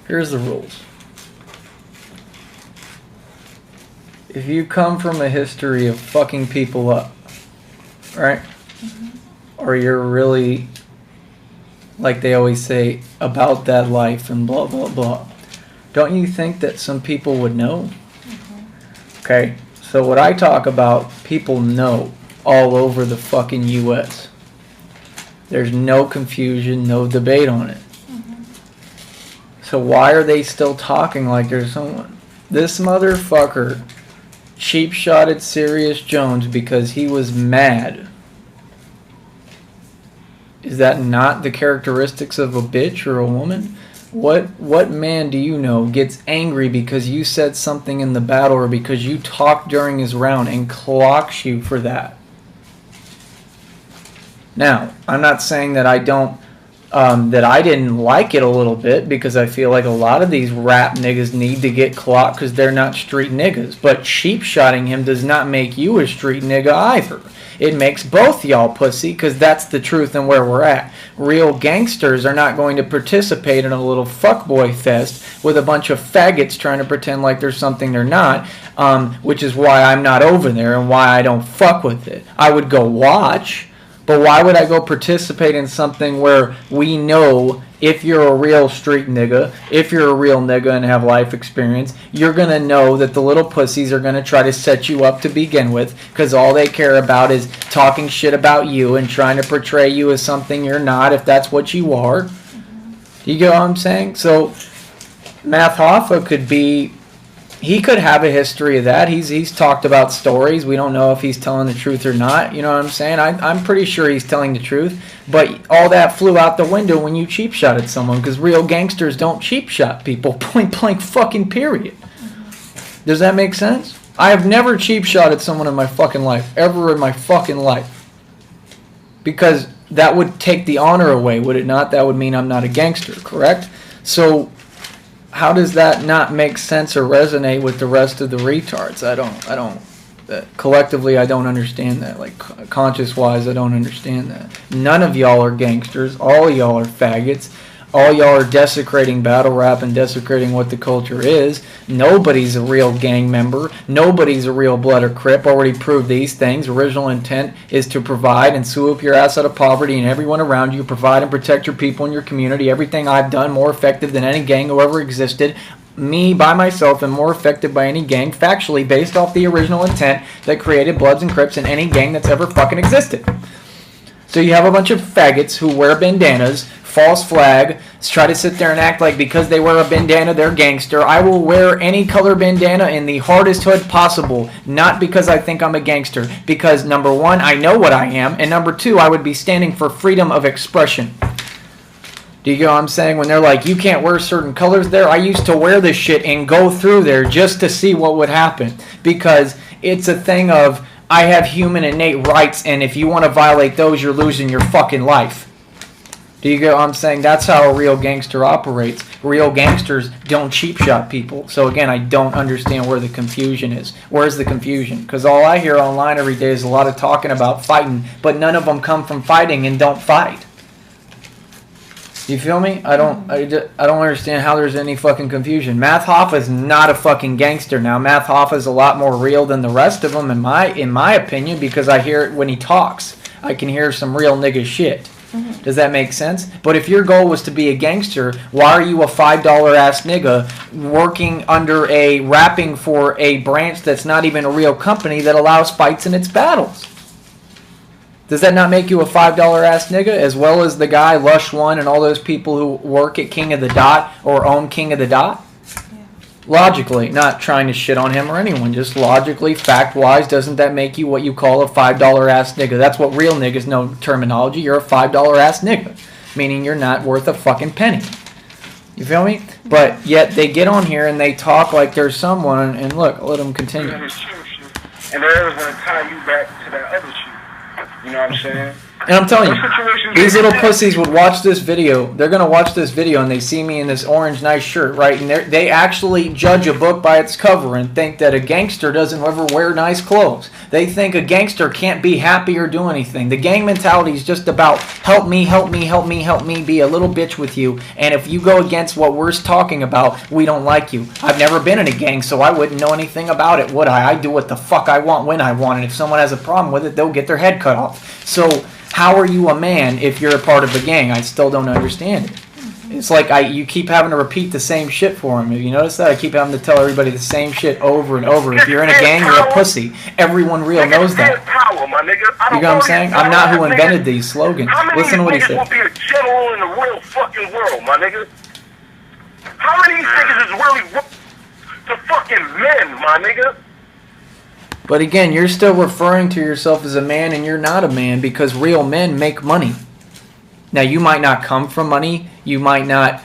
Here's the rules. If you come from a history of fucking people up, right? Or you're really, like they always say, about that life and blah, blah, blah. Don't you think that some people would know? Okay, so what I talk about, people know all over the fucking U.S. There's no confusion, no debate on it. So why are they still talking like there's someone? This motherfucker cheap-shotted Sirius Jones because he was mad. Is that not the characteristics of a bitch or a woman? What man do you know gets angry because you said something in the battle or because you talked during his round and clocks you for that? Now, I'm not saying that I don't, that I didn't like it a little bit, because I feel like a lot of these rap niggas need to get clocked because they're not street niggas. But cheap-shotting him does not make you a street nigga either. It makes both y'all pussy, because that's the truth and where we're at. Real gangsters are not going to participate in a little fuckboy fest with a bunch of faggots trying to pretend like there's something they're not, which is why I'm not over there and why I don't fuck with it. I would go watch, but why would I go participate in something where we know if you're a real street nigga, if you're a real nigga and have life experience, you're going to know that the little pussies are going to try to set you up to begin with, because all they care about is talking shit about you and trying to portray you as something you're not, if that's what you are. You get what I'm saying? So Math Hoffa could be, he could have a history of that. He's talked about stories. We don't know if he's telling the truth or not. You know what I'm saying? I'm pretty sure he's telling the truth. But all that flew out the window when you cheap shot at someone, because real gangsters don't cheap shot people. Point blank fucking period. Does that make sense? I have never cheap shot at someone in my fucking life. Ever in my fucking life. Because that would take the honor away, would it not? That would mean I'm not a gangster, correct? So how does that not make sense or resonate with the rest of the retards? I don't, collectively, I don't understand that. Like, conscious-wise, I don't understand that. None of y'all are gangsters. All y'all are faggots. All y'all are desecrating battle rap and desecrating what the culture is. Nobody's a real gang member. Nobody's a real blood or crip. Already proved these things. Original intent is to provide and swoop your ass out of poverty and everyone around you. Provide and protect your people and your community. Everything I've done more effective than any gang who ever existed. Me, by myself, am more effective by any gang, factually, based off the original intent that created Bloods and Crips in any gang that's ever fucking existed. So you have a bunch of faggots who wear bandanas, false flag, try to sit there and act like because they wear a bandana they're gangster. I will wear any color bandana in the hardest hood possible, not because I think I'm a gangster, because number one, I know what I am, and number two, I would be standing for freedom of expression. Do you get what I'm saying? When they're like, you can't wear certain colors there, I used to wear this shit and go through there just to see what would happen, because it's a thing of, I have human innate rights, and if you want to violate those, you're losing your fucking life. Do you get what I'm saying? That's how a real gangster operates. Real gangsters don't cheap shot people. So again, I don't understand where the confusion is. Where's the confusion? Because all I hear online every day is a lot of talking about fighting, but none of them come from fighting and don't fight. You feel me? I don't understand how there's any fucking confusion. Math Hoffa is not a fucking gangster. Now, Math Hoffa is a lot more real than the rest of them, in my opinion, because I hear it when he talks. I can hear some real nigga shit. Does that make sense? But if your goal was to be a gangster, why are you a $5 ass nigga working under rapping for a branch that's not even a real company that allows fights in its battles? Does that not make you a $5 ass nigga, as well as the guy Lush One and all those people who work at King of the Dot or own King of the Dot? Yeah. Logically, not trying to shit on him or anyone, just logically, fact-wise, doesn't that make you what you call a $5 ass nigga? That's what real niggas know terminology. You're a $5 ass nigga, meaning you're not worth a fucking penny. You feel me? But yet they get on here and they talk like there's someone, and look, let them continue. And they're going to tie you back to that other shit. You know what I'm saying? And I'm telling you, these little pussies would watch this video. They're going to watch this video and they see me in this orange nice shirt, right? And they actually judge a book by its cover and think that a gangster doesn't ever wear nice clothes. They think a gangster can't be happy or do anything. The gang mentality is just about help me, help me, help me, help me, be a little bitch with you. And if you go against what we're talking about, we don't like you. I've never been in a gang, so I wouldn't know anything about it, would I? I do what the fuck I want when I want. And if someone has a problem with it, they'll get their head cut off. So how are you a man if you're a part of a gang? I still don't understand it. It's like you keep having to repeat the same shit for him. Have you noticed that? I keep having to tell everybody the same shit over and over. If you're in a gang, you're a pussy. Everyone real knows that. You know what I'm saying? I'm not who invented these slogans. Listen to what he said. How many niggas will be a general in the real fucking world, my nigga? How many niggas is really the fucking men, my nigga? But again, you're still referring to yourself as a man, and you're not a man because real men make money. Now, you might not come from money. You might not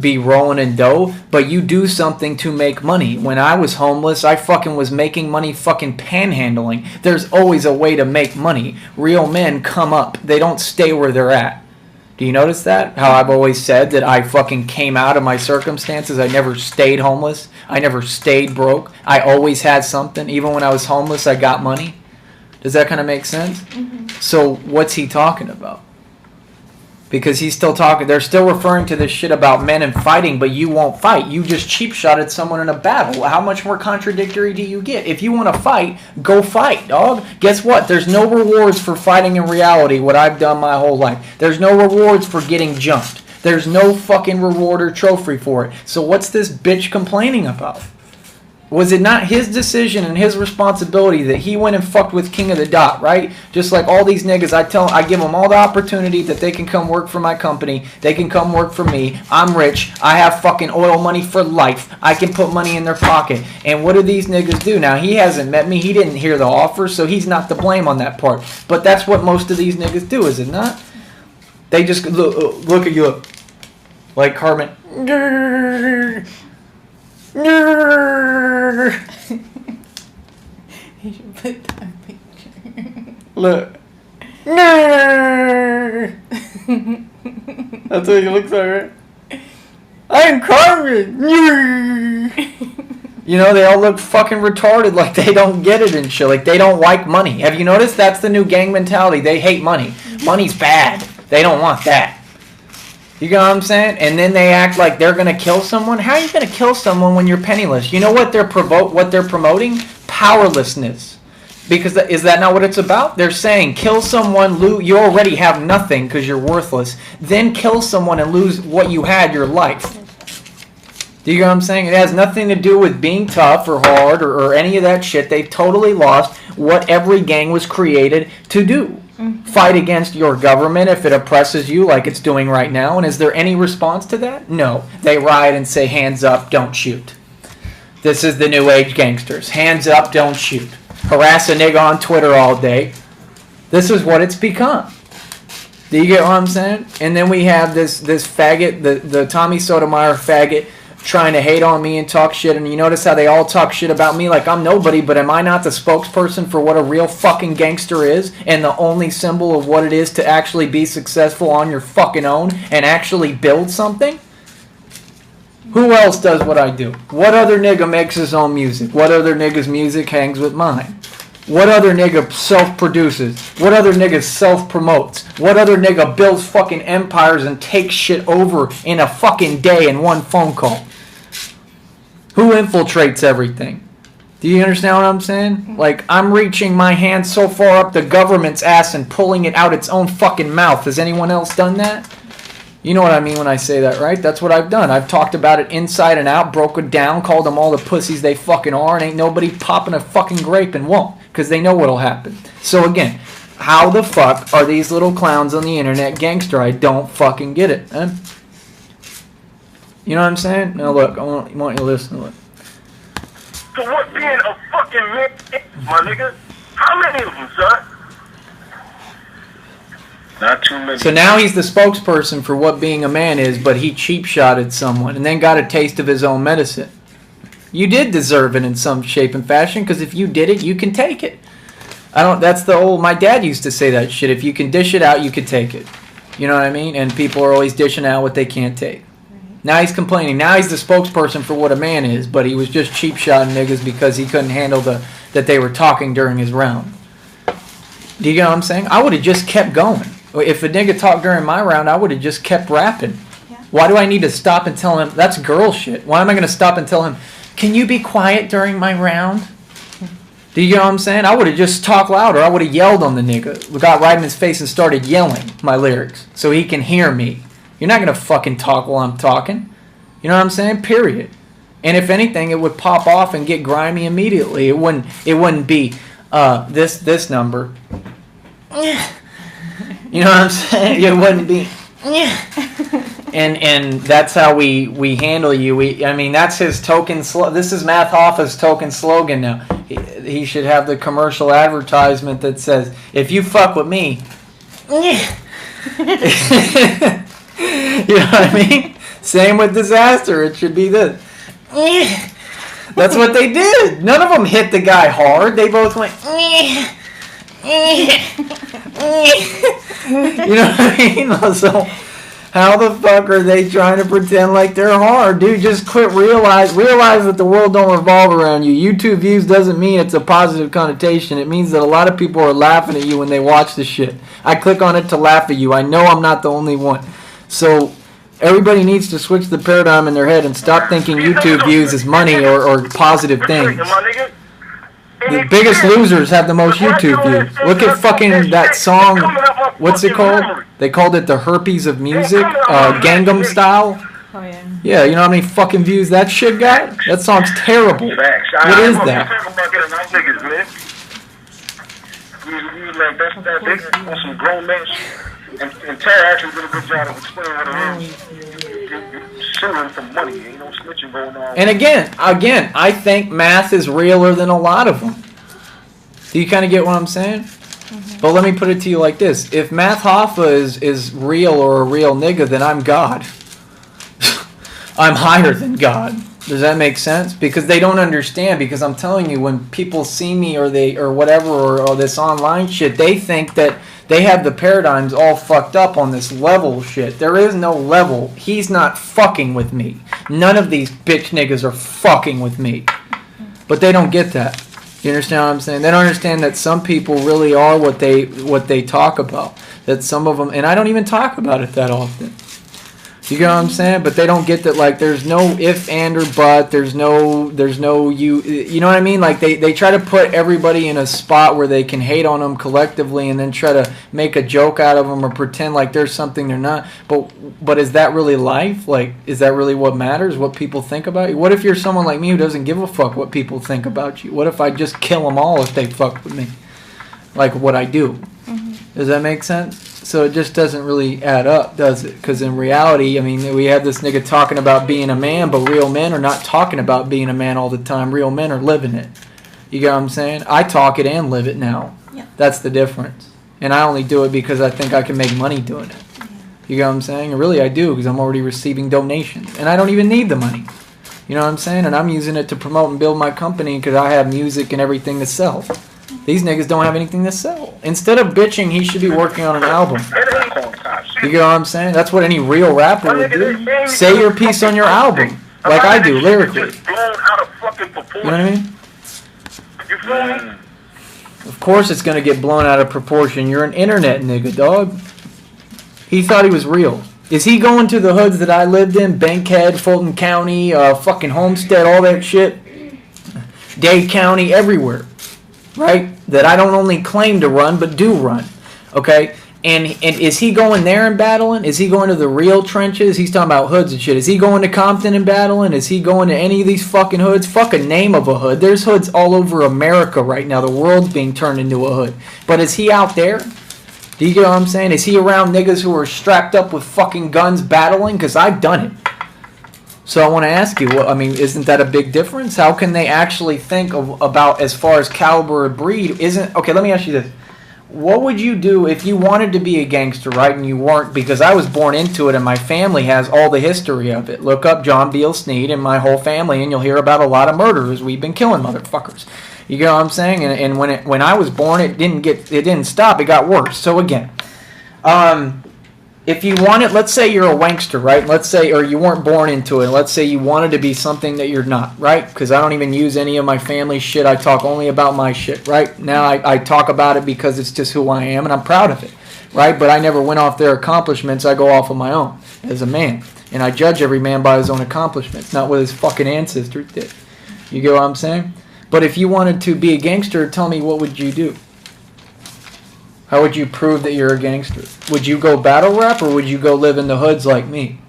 be rolling in dough, but you do something to make money. When I was homeless, I fucking was making money fucking panhandling. There's always a way to make money. Real men come up. They don't stay where they're at. Do you notice that? How I've always said that I fucking came out of my circumstances. I never stayed homeless. I never stayed broke. I always had something. Even when I was homeless, I got money. Does that kind of make sense? Mm-hmm. So what's he talking about? Because he's still talking. They're still referring to this shit about men and fighting, but you won't fight. You just cheap-shotted someone in a battle. How much more contradictory do you get? If you want to fight, go fight, dog. Guess what? There's no rewards for fighting in reality, what I've done my whole life. There's no rewards for getting jumped. There's no fucking reward or trophy for it. So what's this bitch complaining about? Was it not his decision and his responsibility that he went and fucked with King of the Dot, right? Just like all these niggas, I give them all the opportunity that they can come work for my company. They can come work for me. I'm rich. I have fucking oil money for life. I can put money in their pocket. And what do these niggas do? Now, he hasn't met me. He didn't hear the offer, so he's not to blame on that part. But that's what most of these niggas do, is it not? They just look at you like Carmen. You should put that picture. Look. That's what he looks like, right? I'm Carmen. You know, they all look fucking retarded, like they don't get it and shit. Like they don't like money. Have you noticed? That's the new gang mentality. They hate money. Money's bad. They don't want that. You know what I'm saying? And then they act like they're going to kill someone. How are you going to kill someone when you're penniless? You know what they're promoting? Powerlessness. Because is that not what it's about? They're saying kill someone, you already have nothing because you're worthless. Then kill someone and lose what you had, your life. Do you know what I'm saying? It has nothing to do with being tough or hard or any of that shit. They've totally lost what every gang was created to do. Fight against your government if it oppresses you like it's doing right now. And is there any response to that? No. They riot and say, hands up, don't shoot. This is the new age gangsters. Hands up, don't shoot. Harass a nigga on Twitter all day. This is what it's become. Do you get what I'm saying? And then we have this faggot, the Tommy Sotomayor faggot, trying to hate on me and talk shit. And you notice how they all talk shit about me like I'm nobody, but am I not the spokesperson for what a real fucking gangster is and the only symbol of what it is to actually be successful on your fucking own and actually build something? Who else does what I do? What other nigga makes his own music? What other nigga's music hangs with mine? What other nigga self-produces? What other nigga self-promotes? What other nigga builds fucking empires and takes shit over in a fucking day in one phone call? Who infiltrates everything? Do you understand what I'm saying? Like, I'm reaching my hand so far up the government's ass and pulling it out its own fucking mouth. Has anyone else done that? You know what I mean when I say that, right? That's what I've done. I've talked about it inside and out, broke it down, called them all the pussies they fucking are, and ain't nobody popping a fucking grape and won't, because they know what'll happen. So again, how the fuck are these little clowns on the internet gangster? I don't fucking get it, man. You know what I'm saying? Now look, I want you to listen to it. So what being a fucking man, my nigga? How many of them, son? Not too many. So now he's the spokesperson for what being a man is, but he cheap-shotted someone and then got a taste of his own medicine. You did deserve it in some shape and fashion, because if you did it, you can take it. That's the old, my dad used to say that shit. If you can dish it out, you can take it. You know what I mean? And people are always dishing out what they can't take. Now he's complaining. Now he's the spokesperson for what a man is, but he was just cheap shotting niggas because he couldn't handle that they were talking during his round. Do you get what I'm saying? I would have just kept going. If a nigga talked during my round, I would have just kept rapping. Yeah. Why do I need to stop and tell him? That's girl shit. Why am I going to stop and tell him, can you be quiet during my round? Do you get what I'm saying? I would have just talked louder. I would have yelled on the nigga. Got right in his face and started yelling my lyrics so he can hear me. You're not going to fucking talk while I'm talking. You know what I'm saying? Period. And if anything, it would pop off and get grimy immediately. It wouldn't be this number. You know what I'm saying? It wouldn't be. And that's how we handle you. That's his token. This is Math Hoffa's token slogan now. He should have the commercial advertisement that says, "If you fuck with me." You know what I mean? Same with Disaster. It should be this. That's what they did. None of them hit the guy hard. They both went. You know what I mean? So, how the fuck are they trying to pretend like they're hard? Dude, just quit. Realize that the world don't revolve around you. YouTube views doesn't mean it's a positive connotation. It means that a lot of people are laughing at you when they watch the shit. I click on it to laugh at you. I know I'm not the only one. So everybody needs to switch the paradigm in their head and stop thinking YouTube views is money or positive things. The Biggest Losers have the most YouTube views. Look at fucking that song. What's it called? They called it the herpes of music. Gangnam Style. Oh, yeah. Yeah, you know how many fucking views that shit got? That song's terrible. What is that? That's some grown men. And Tara actually did a good job of explaining what it is. You're suing for money. Ain't no snitching going on. And again, I think Math is realer than a lot of them. Do you kind of get what I'm saying? Mm-hmm. But let me put it to you like this. If Math Hoffa is real or a real nigga, then I'm God. I'm higher than God. Does that make sense? Because they don't understand. Because I'm telling you, when people see me or whatever or this online shit, they think that they have the paradigms all fucked up on this level shit. There is no level. He's not fucking with me. None of these bitch niggas are fucking with me. But they don't get that. You understand what I'm saying? They don't understand that some people really are what they talk about. That some of them, and I don't even talk about it that often. You get what I'm saying? But they don't get that, like, there's no if, and, or but. There's no you know what I mean? Like, they try to put everybody in a spot where they can hate on them collectively and then try to make a joke out of them or pretend like there's something they're not. But is that really life? Like, is that really what matters? What people think about you? What if you're someone like me who doesn't give a fuck what people think about you? What if I just kill them all if they fuck with me? Like what I do. Mm-hmm. Does that make sense? So it just doesn't really add up, does it? Because in reality, I mean, we have this nigga talking about being a man, but real men are not talking about being a man all the time. Real men are living it. You get what I'm saying? I talk it and live it now. Yeah. That's the difference. And I only do it because I think I can make money doing it. Yeah. You get what I'm saying? And really I do, because I'm already receiving donations. And I don't even need the money. You know what I'm saying? And I'm using it to promote and build my company because I have music and everything to sell. These niggas don't have anything to sell. Instead of bitching, he should be working on an album. You get what I'm saying? That's what any real rapper would do. Say your piece on your album, like I do, lyrically. You know what I mean? You feel me? Of course it's going to get blown out of proportion. You're an internet nigga, dog. He thought he was real. Is he going to the hoods that I lived in? Bankhead, Fulton County, fucking Homestead, all that shit? Dade County, everywhere. Right? That I don't only claim to run, but do run. Okay? And is he going there and battling? Is he going to the real trenches? He's talking about hoods and shit. Is he going to Compton and battling? Is he going to any of these fucking hoods? Fuck a name of a hood. There's hoods all over America right now. The world's being turned into a hood. But is he out there? Do you get what I'm saying? Is he around niggas who are strapped up with fucking guns battling? Because I've done it. So I want to ask you, well, I mean, isn't that a big difference? How can they actually think about as far as caliber of breed? Okay, let me ask you this. What would you do if you wanted to be a gangster, right, and you weren't? Because I was born into it, and my family has all the history of it. Look up John Beale Sneed and my whole family, and you'll hear about a lot of murderers. We've been killing motherfuckers. You get what I'm saying? And when I was born, it didn't stop. It got worse. So again, if you wanted, let's say you're a wankster, right? Let's say, or you weren't born into it. Let's say you wanted to be something that you're not, right? Because I don't even use any of my family shit. I talk only about my shit, right? Now I talk about it because it's just who I am, and I'm proud of it, right? But I never went off their accomplishments. I go off of my own as a man. And I judge every man by his own accomplishments, not what his fucking ancestors did. You get what I'm saying? But if you wanted to be a gangster, tell me, what would you do? How would you prove that you're a gangster? Would you go battle rap, or would you go live in the hoods like me?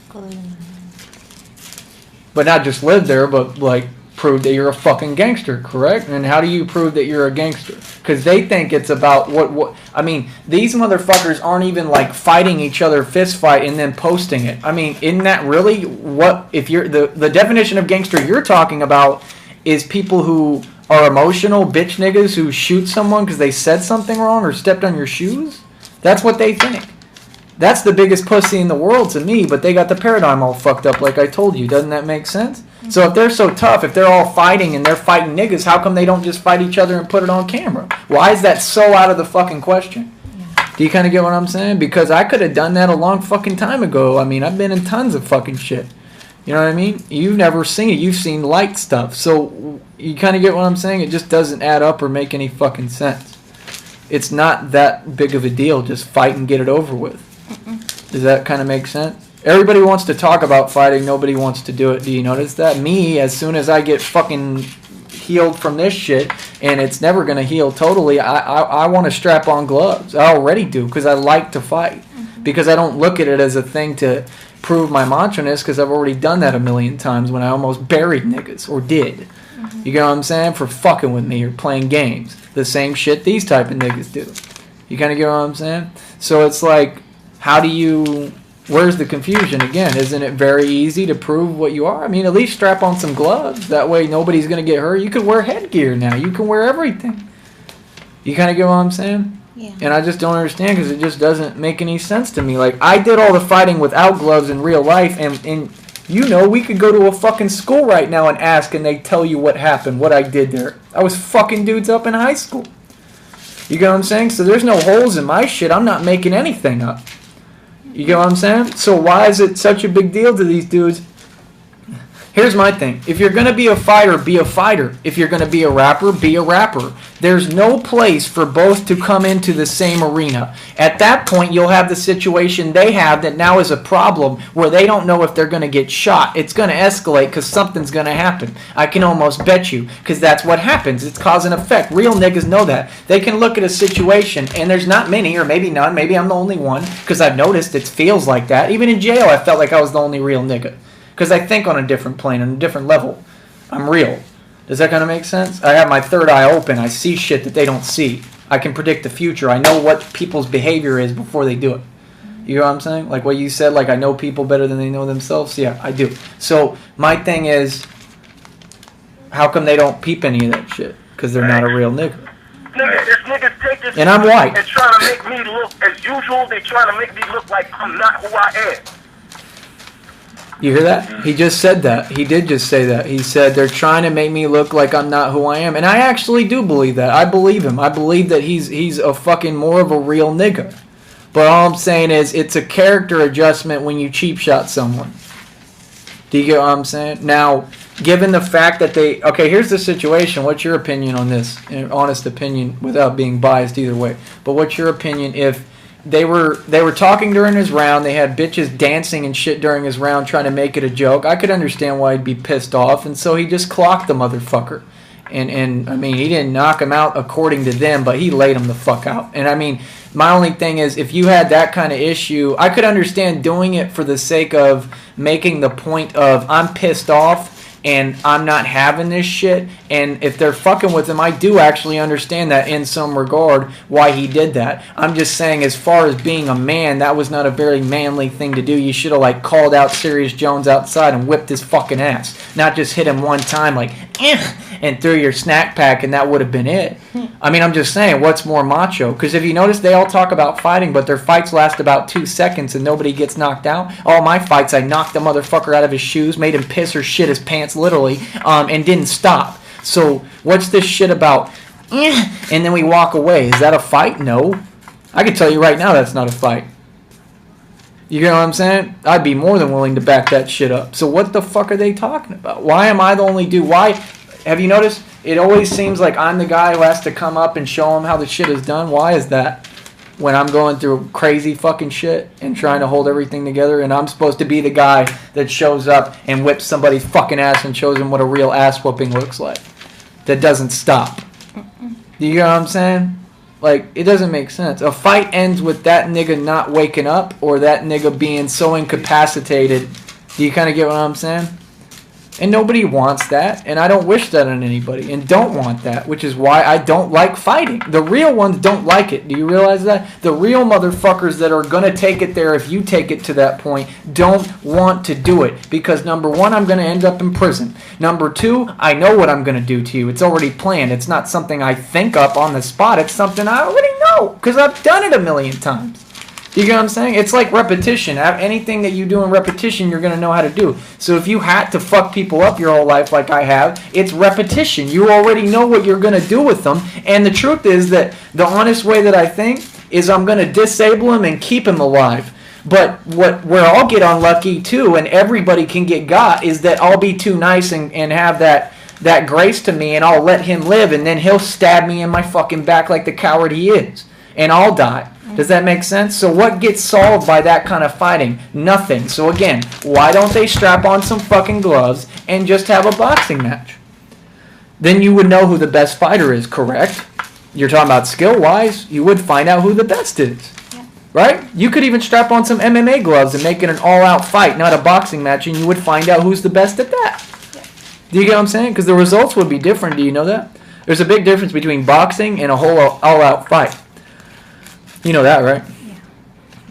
Go live in the hood. But not just live there, but like prove that you're a fucking gangster, correct? And how do you prove that you're a gangster? Because they think it's about what I mean, these motherfuckers aren't even like fighting each other, fist fight, and then posting it. I mean, isn't that really what, if you're the definition of gangster you're talking about is people who are emotional bitch niggas who shoot someone because they said something wrong or stepped on your shoes? That's what they think. That's the biggest pussy in the world to me, but they got the paradigm all fucked up like I told you. Doesn't that make sense? Mm-hmm. So if they're so tough, if they're all fighting and they're fighting niggas, how come they don't just fight each other and put it on camera? Why is that so out of the fucking question? Yeah. Do you kind of get what I'm saying? Because I could have done that a long fucking time ago. I mean, I've been in tons of fucking shit. You know what I mean? You've never seen it. You've seen light stuff. So you kind of get what I'm saying? It just doesn't add up or make any fucking sense. It's not that big of a deal. Just fight and get it over with. Mm-mm. Does that kind of make sense? Everybody wants to talk about fighting. Nobody wants to do it. Do you notice that? Me, as soon as I get fucking healed from this shit, and it's never going to heal totally, I want to strap on gloves. I already do, because I like to fight. Mm-hmm. Because I don't look at it as a thing to prove my macho-ness, because I've already done that a million times when I almost buried niggas, or did. Mm-hmm. You get what I'm saying? For fucking with me or playing games. The same shit these type of niggas do. You kind of get what I'm saying? So it's like, how do you... Where's the confusion? Again, isn't it very easy to prove what you are? I mean, at least strap on some gloves. That way nobody's going to get hurt. You can wear headgear now. You can wear everything. You kind of get what I'm saying? Yeah. And I just don't understand, because it just doesn't make any sense to me. Like, I did all the fighting without gloves in real life, and you know, we could go to a fucking school right now and ask, and they tell you what happened, what I did there. I was fucking dudes up in high school. You get what I'm saying? So there's no holes in my shit. I'm not making anything up. You get what I'm saying? So why is it such a big deal to these dudes? Here's my thing. If you're going to be a fighter, be a fighter. If you're going to be a rapper, be a rapper. There's no place for both to come into the same arena. At that point, you'll have the situation they have that now is a problem where they don't know if they're going to get shot. It's going to escalate because something's going to happen. I can almost bet you, because that's what happens. It's cause and effect. Real niggas know that. They can look at a situation, and there's not many, or maybe none. Maybe I'm the only one, because I've noticed it feels like that. Even in jail, I felt like I was the only real nigga. Because I think on a different plane, on a different level. I'm real. Does that kind of make sense? I have my third eye open. I see shit that they don't see. I can predict the future. I know what people's behavior is before they do it. You know what I'm saying? Like what you said, like I know people better than they know themselves. Yeah, I do. So my thing is, how come they don't peep any of that shit? Because they're not a real nigga. Nigga, this niggas take this and I'm white. And trying to make me look, as usual, they trying to make me look like I'm not who I am. You hear that? He just said that. He did just say that. He said they're trying to make me look like I'm not who I am. And I actually do believe that. I believe him. I believe that he's a fucking more of a real nigga. But all I'm saying is it's a character adjustment when you cheap shot someone. Do you get what I'm saying? Now, given the fact that they... Okay, here's the situation. What's your opinion on this? An honest opinion without being biased either way. But what's your opinion if... They were talking during his round. They had bitches dancing and shit during his round trying to make it a joke. I could understand why he'd be pissed off, and so he just clocked the motherfucker. And I mean, he didn't knock him out according to them, but he laid him the fuck out. And I mean, my only thing is, if you had that kind of issue, I could understand doing it for the sake of making the point of, I'm pissed off, and I'm not having this shit. And if they're fucking with him, I do actually understand that in some regard why he did that. I'm just saying, as far as being a man, that was not a very manly thing to do. You should have like called out Sirius Jones outside and whipped his fucking ass, not just hit him one time like and threw your snack pack, and that would have been it. I mean, I'm just saying, what's more macho? Because if you notice, they all talk about fighting, but their fights last about 2 seconds and nobody gets knocked out. All my fights, I knocked the motherfucker out of his shoes, made him piss or shit his pants literally, and didn't stop. So what's this shit about? And then we walk away. Is that a fight? No. I can tell you right now that's not a fight. You know what I'm saying? I'd be more than willing to back that shit up. So what the fuck are they talking about? Why am I the only dude? Why? Have you noticed? It always seems like I'm the guy who has to come up and show them how the shit is done. Why is that? When I'm going through crazy fucking shit and trying to hold everything together, and I'm supposed to be the guy that shows up and whips somebody's fucking ass and shows them what a real ass whooping looks like. That doesn't stop. Do you know what I'm saying? Like, it doesn't make sense. A fight ends with that nigga not waking up or that nigga being so incapacitated. Do you kind of get what I'm saying? And nobody wants that, and I don't wish that on anybody, and don't want that, which is why I don't like fighting. The real ones don't like it. Do you realize that? The real motherfuckers that are going to take it there if you take it to that point don't want to do it, because number one, I'm going to end up in prison. Number two, I know what I'm going to do to you. It's already planned. It's not something I think up on the spot. It's something I already know, because I've done it a million times. You get what I'm saying? It's like repetition. Anything that you do in repetition, you're going to know how to do. So if you had to fuck people up your whole life like I have, it's repetition. You already know what you're going to do with them. And the truth is that the honest way that I think is I'm going to disable him and keep him alive. But where I'll get unlucky too, and everybody can get got, is that I'll be too nice and have that grace to me, and I'll let him live, and then he'll stab me in my fucking back like the coward he is. And I'll die. Does that make sense? So what gets solved by that kind of fighting? Nothing. So again, why don't they strap on some fucking gloves and just have a boxing match? Then you would know who the best fighter is, correct? You're talking about skill-wise. You would find out who the best is. Yeah. Right? You could even strap on some MMA gloves and make it an all-out fight, not a boxing match, and you would find out who's the best at that. Yeah. Do you get what I'm saying? Because the results would be different. Do you know that? There's a big difference between boxing and a whole all-out fight. You know that, right?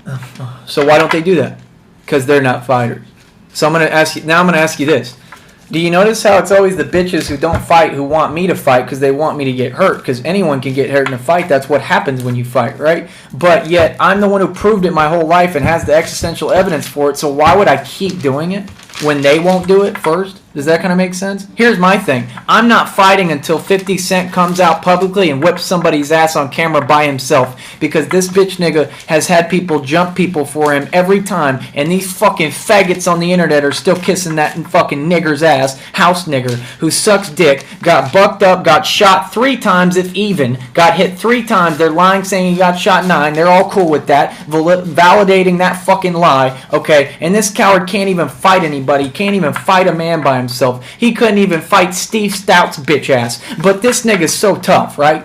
Yeah. So why don't they do that? Because they're not fighters. So I'm going to ask you, now I'm going to ask you this. Do you notice how it's always the bitches who don't fight who want me to fight because they want me to get hurt? Because anyone can get hurt in a fight. That's what happens when you fight, right? But yet I'm the one who proved it my whole life and has the existential evidence for it. So why would I keep doing it when they won't do it first? Does that kind of make sense? Here's my thing. I'm not fighting until 50 Cent comes out publicly and whips somebody's ass on camera by himself, because this bitch nigga has had people jump people for him every time, and these fucking faggots on the internet are still kissing that fucking nigger's ass, house nigger, who sucks dick, got bucked up, got shot 3 times if even, got hit 3 times, they're lying saying he got shot 9, they're all cool with that, validating that fucking lie, okay, and this coward can't even fight anybody, can't even fight a man by himself. He couldn't even fight Steve Stout's bitch ass. But this nigga's so tough, right?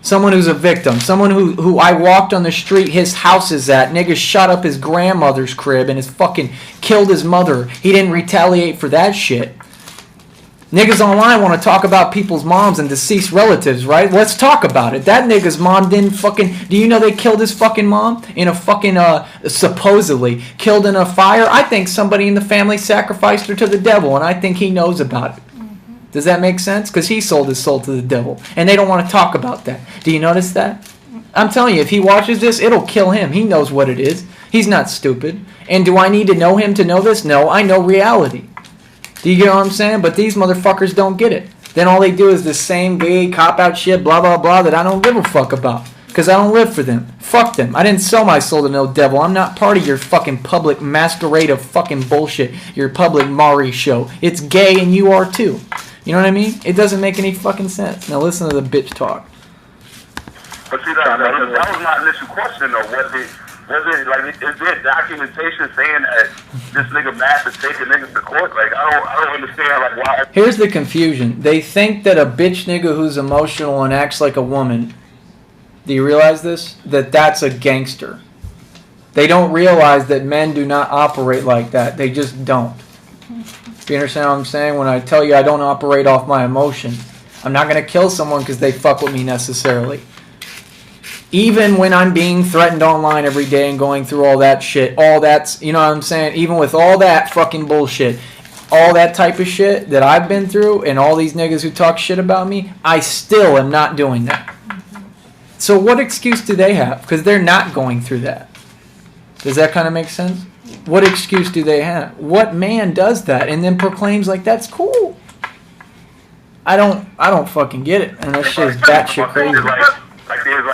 Someone who's a victim. Someone who I walked on the street his house is at. Nigga shot up his grandmother's crib and has fucking killed his mother. He didn't retaliate for that shit. Niggas online want to talk about people's moms and deceased relatives, right? Let's talk about it. That nigga's mom didn't fucking... Do you know they killed his fucking mom? In a fucking, supposedly, killed in a fire? I think somebody in the family sacrificed her to the devil, and I think he knows about it. Mm-hmm. Does that make sense? Because he sold his soul to the devil, and they don't want to talk about that. Do you notice that? I'm telling you, if he watches this, it'll kill him. He knows what it is. He's not stupid. And do I need to know him to know this? No, I know reality. Do you get what I'm saying? But these motherfuckers don't get it. Then all they do is the same gay cop-out shit, blah, blah, blah, that I don't give a fuck about. Because I don't live for them. Fuck them. I didn't sell my soul to no devil. I'm not part of your fucking public masquerade of fucking bullshit. Your public Maury show. It's gay and you are too. You know what I mean? It doesn't make any fucking sense. Now listen to the bitch talk. But see, that was my initial question, though. Is there documentation saying that this nigga Matt is taking niggas to court? Like, I don't understand, like, why. Here's the confusion. They think that a bitch nigga who's emotional and acts like a woman, do you realize this? That's a gangster. They don't realize that men do not operate like that. They just don't. Do you understand what I'm saying? When I tell you I don't operate off my emotion, I'm not going to kill someone because they fuck with me necessarily. Even when I'm being threatened online every day and going through all that shit, all that's, you know what I'm saying? Even with all that fucking bullshit, all that type of shit that I've been through and all these niggas who talk shit about me, I still am not doing that. So what excuse do they have? Because they're not going through that. Does that kind of make sense? What excuse do they have? What man does that and then proclaims like that's cool? I don't fucking get it, and that shit's batshit crazy. Like there's